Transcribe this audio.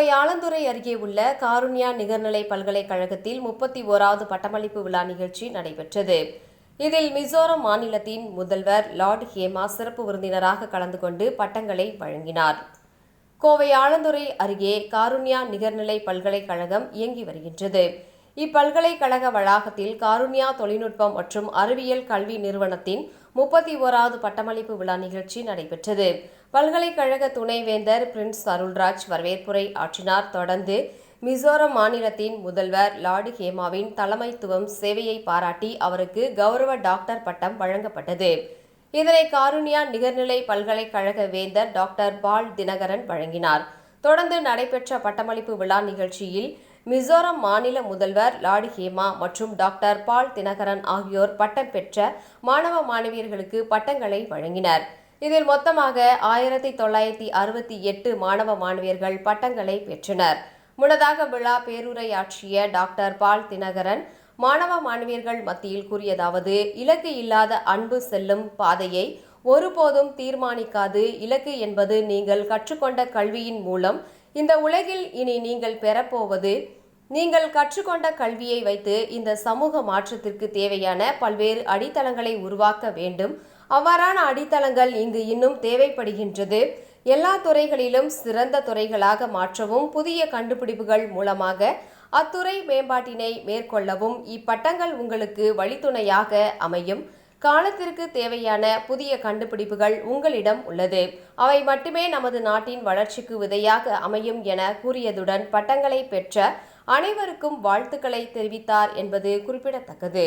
கோவை ஆலந்துறை அருகே உள்ள காருண்யா நிகர்நிலை பல்கலைக்கழகத்தில் 31வது பட்டமளிப்பு விழா நிகழ்ச்சி நடைபெற்றது. இதில் மிசோரம் மாநிலத்தின் முதல்வர் லார்ட் ஹேமா சிறப்பு விருந்தினராக கலந்து கொண்டு பட்டங்களை வழங்கினார். கோவை ஆலந்துறை அருகே காருண்யா நிகர்நிலை பல்கலைக்கழகம் இயங்கி வருகின்றது. இப்பல்கலைக்கழக வளாகத்தில் காருண்யா தொழில்நுட்பம் மற்றும் அறிவியல் கல்வி நிறுவனத்தின் 31வது பட்டமளிப்பு விழா நிகழ்ச்சி நடைபெற்றது. பல்கலைக்கழக துணைவேந்தர் பிரின்ஸ் அருள்ராஜ் வரவேற்புரை ஆற்றினார். தொடர்ந்து மிசோரம் மாநிலத்தின் முதல்வர் லார்ட் ஹேமாவின் தலைமைத்துவம் சேவையை பாராட்டி அவருக்கு கௌரவ டாக்டர் பட்டம் வழங்கப்பட்டது. இதனை காருண்யா நிகர்நிலை பல்கலைக்கழக வேந்தர் டாக்டர் பால் தினகரன் வழங்கினார். தொடர்ந்து நடைபெற்ற பட்டமளிப்பு விழா நிகழ்ச்சியில் மிசோரம் மாநில முதல்வர் லார்ட் ஹேமா மற்றும் டாக்டர் பால் தினகரன் ஆகியோர் பட்டம் பெற்ற மாணவ மாணவியர்களுக்கு பட்டங்களை வழங்கினர். இதில் மொத்தமாக 1968 மாணவ மாணவியர்கள் பட்டங்களை பெற்றனர். முன்னதாக விழா பேருரையாற்றிய டாக்டர் பால் தினகரன் மாணவ மாணவியர்கள் மத்தியில் கூறியதாவது: இலக்கு இல்லாத அன்பு செல்லும் பாதையை ஒருபோதும் தீர்மானிக்காது. இலக்கு என்பது நீங்கள் கற்றுக்கொண்ட கல்வியின் மூலம் இந்த உலகில் இனி நீங்கள் பெறப்போவது நீங்கள் கற்றுக்கொண்ட கல்வியை வைத்து இந்த சமூக மாற்றத்திற்கு தேவையான பல்வேறு அடித்தளங்களை உருவாக்க வேண்டும். அவ்வாறான அடித்தளங்கள் இங்கு இன்னும் தேவைப்படுகின்றது. எல்லா துறைகளிலும் சிறந்த துறைகளாக மாற்றவும் புதிய கண்டுபிடிப்புகள் மூலமாக அத்துறை மேம்பாட்டினை மேற்கொள்ளவும் இப்பட்டங்கள் உங்களுக்கு வழித்துணையாக அமையும். காலத்திற்கு தேவையான புதிய கண்டுபிடிப்புகள் உங்களிடம் உள்ளது. அவை மட்டுமே நமது நாட்டின் வளர்ச்சிக்கு விதையாக அமையும் என கூறியதுடன் பட்டங்களை பெற்ற அனைவருக்கும் வாழ்த்துக்களை தெரிவித்தார் என்பது குறிப்பிடத்தக்கது.